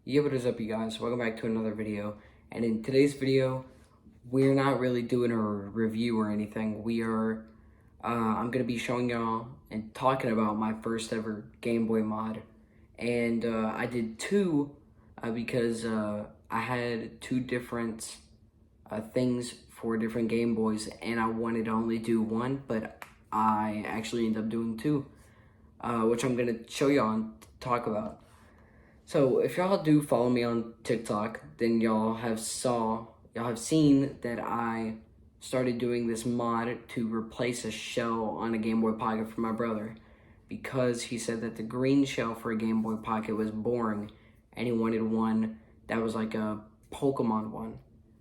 Yo, what is up, you guys? Welcome back to another video. And in today's video, we're not really doing a review or anything. I'm gonna be showing y'all and talking about my first ever Game Boy mod. And I did two because I had two different things for different Game Boys, and I wanted to only do one, but I actually ended up doing two, which I'm gonna show y'all and talk about. So if y'all do follow me on TikTok, then y'all have seen that I started doing this mod to replace a shell on a Game Boy Pocket for my brother, because he said that the green shell for a Game Boy Pocket was boring and he wanted one that was like a Pokemon one.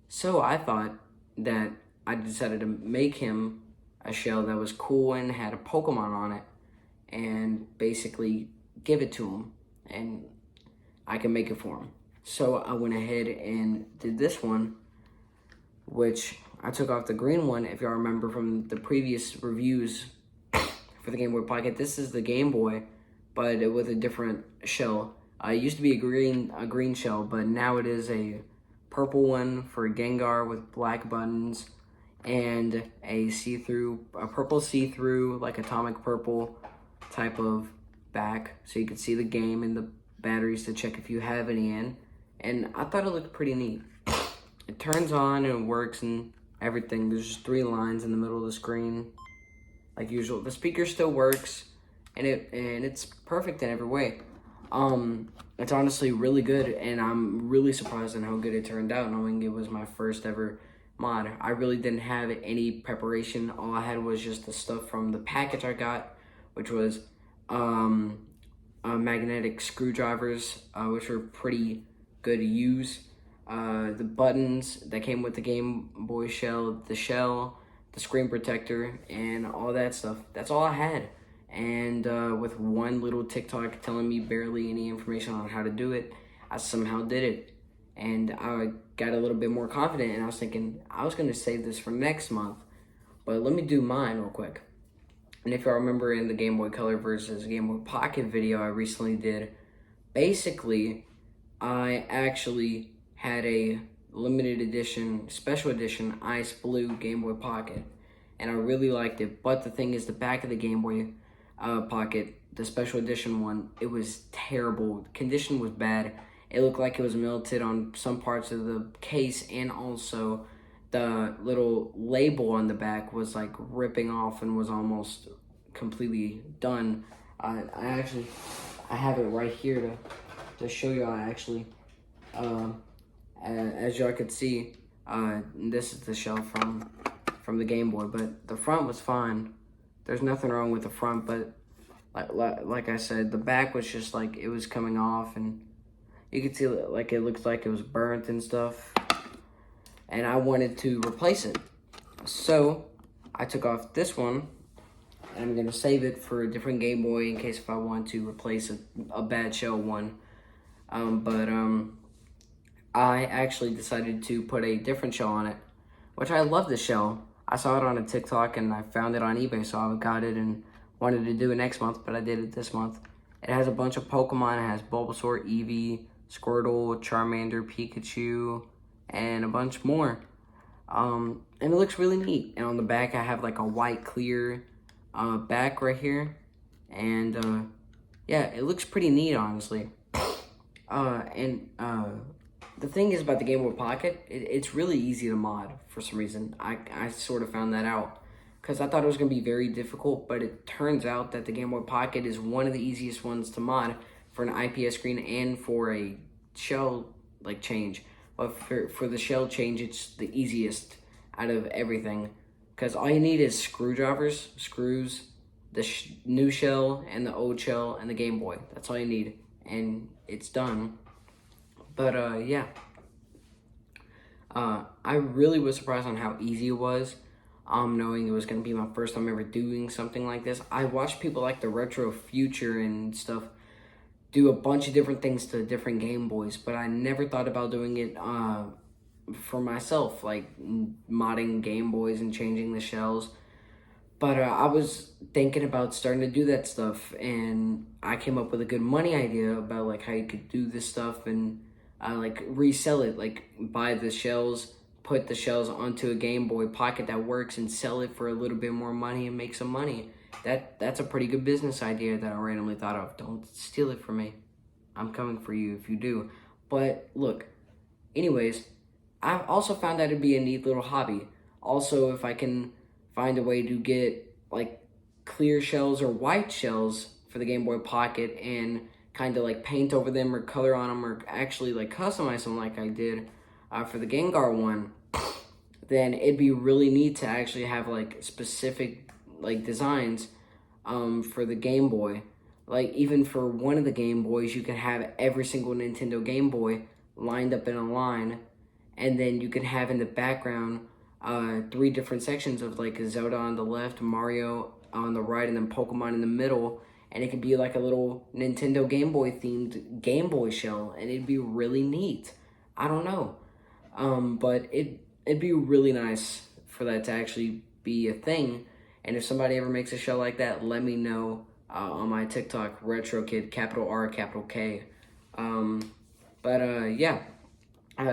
So I thought that I decided to make him a shell that was cool and had a Pokemon on it and basically give it to him, and I can make it for him. So I went ahead and did this one, which I took off the green one. If y'all remember from the previous reviews for the Game Boy Pocket, this is the Game Boy, but with a different shell. It used to be a green shell, but now it is a purple one for Gengar with black buttons and a purple see-through, like atomic purple type of back, so you can see the game and the batteries to check if you have any in. And I thought it looked pretty neat. It turns on and it works and everything. There's just three lines in the middle of the screen like usual. The speaker still works, and it's perfect in every way. It's honestly really good, and I'm really surprised on how good it turned out, knowing it was my first ever mod. I really didn't have any preparation. All I had was just the stuff from the package I got, which was magnetic screwdrivers, which were pretty good to use. The buttons that came with the Game Boy shell, the screen protector, and all that stuff. That's all I had. And with one little TikTok telling me barely any information on how to do it, I somehow did it. And I got a little bit more confident, and I was thinking I was going to save this for next month. But let me do mine real quick. And if y'all remember in the Game Boy Color versus Game Boy Pocket video I recently did, basically, I actually had a limited edition, special edition, ice blue Game Boy Pocket. And I really liked it. But the thing is, the back of the Game Boy Pocket, the special edition one, it was terrible. The condition was bad. It looked like it was melted on some parts of the case, and also the little label on the back was like ripping off and was almost completely done. I have it right here to show y'all actually. As y'all could see, this is the shell from the Game Boy, but the front was fine. There's nothing wrong with the front, but like I said, the back was just like it was coming off, and you could see like it looked like it was burnt and stuff. And I wanted to replace it. So I took off this one, and I'm gonna save it for a different Game Boy in case if I want to replace a bad shell one. I actually decided to put a different shell on it, which I love the shell. I saw it on a TikTok and I found it on eBay, so I got it and wanted to do it next month, but I did it this month. It has a bunch of Pokemon. It has Bulbasaur, Eevee, Squirtle, Charmander, Pikachu, and a bunch more. And it looks really neat. And on the back, I have like a white clear back right here. And yeah, it looks pretty neat, honestly. The thing is about the Game Boy Pocket, it's really easy to mod for some reason. I sort of found that out because I thought it was going to be very difficult, but it turns out that the Game Boy Pocket is one of the easiest ones to mod for an IPS screen and for a shell like change. But for the shell change, it's the easiest out of everything, because all you need is screws, the new shell and the old shell and the Game Boy. That's all you need, and it's done. But yeah, I really was surprised on how easy it was, knowing it was going to be my first time ever doing something like this. I watched people like the Retro Future and stuff do a bunch of different things to different Game Boys, but I never thought about doing it for myself, like modding Game Boys and changing the shells. But I was thinking about starting to do that stuff, and I came up with a good money idea about like how you could do this stuff, and like resell it, like buy the shells, put the shells onto a Game Boy Pocket that works, and sell it for a little bit more money and make some money. That's a pretty good business idea that I randomly thought of. Don't steal it from me. I'm coming for you if you do. But look, anyways, I've also found that it'd be a neat little hobby. Also, if I can find a way to get like clear shells or white shells for the Game Boy Pocket and kind of like paint over them or color on them or actually like customize them like I did for the Gengar one, then it'd be really neat to actually have like specific like designs for the Game Boy. Like even for one of the Game Boys, you can have every single Nintendo Game Boy lined up in a line, and then you can have in the background 3 different sections of like Zelda on the left, Mario on the right, and then Pokemon in the middle. And it could be like a little Nintendo Game Boy themed Game Boy shell, and it'd be really neat. I don't know, but it'd be really nice for that to actually be a thing. And if somebody ever makes a shell like that, let me know on my TikTok, Retro Kid, capital R, capital K. Yeah,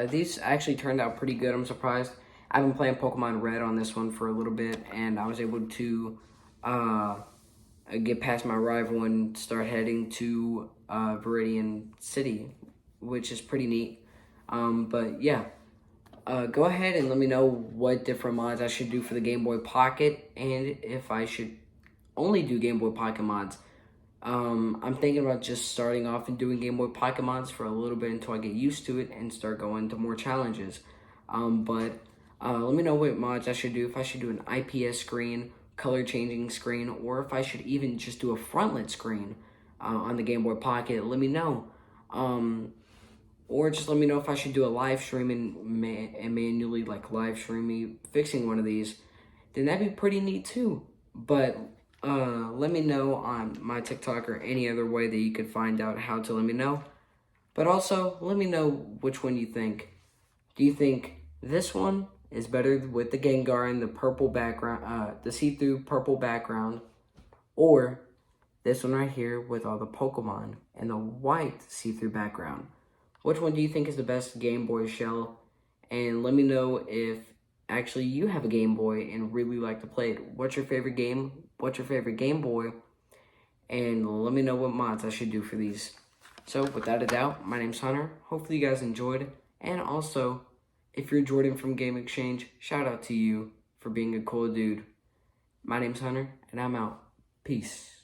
these actually turned out pretty good. I'm surprised. I've been playing Pokemon Red on this one for a little bit, and I was able to get past my rival and start heading to Viridian City, which is pretty neat. But yeah, go ahead and let me know what different mods I should do for the Game Boy Pocket, and if I should only do Game Boy Pocket mods. I'm thinking about just starting off and doing Game Boy Pocket mods for a little bit until I get used to it and start going to more challenges. Let me know what mods I should do, if I should do an IPS screen, color changing screen, or if I should even just do a frontlit screen on the Game Boy Pocket. Let me know. Or just let me know if I should do a live stream and manually like live stream me fixing one of these. Then that'd be pretty neat too. But let me know on my TikTok or any other way that you could find out how to let me know. But also, let me know which one you think. Do you think this one is better with the Gengar and the purple background, the see-through purple background, or this one right here with all the Pokemon and the white see-through background? Which one do you think is the best Game Boy shell? And let me know if actually you have a Game Boy and really like to play it. What's your favorite game? What's your favorite Game Boy? And let me know what mods I should do for these. So without a doubt, my name's Hunter. Hopefully you guys enjoyed. And also, if you're Jordan from Game Exchange, shout out to you for being a cool dude. My name's Hunter, and I'm out. Peace.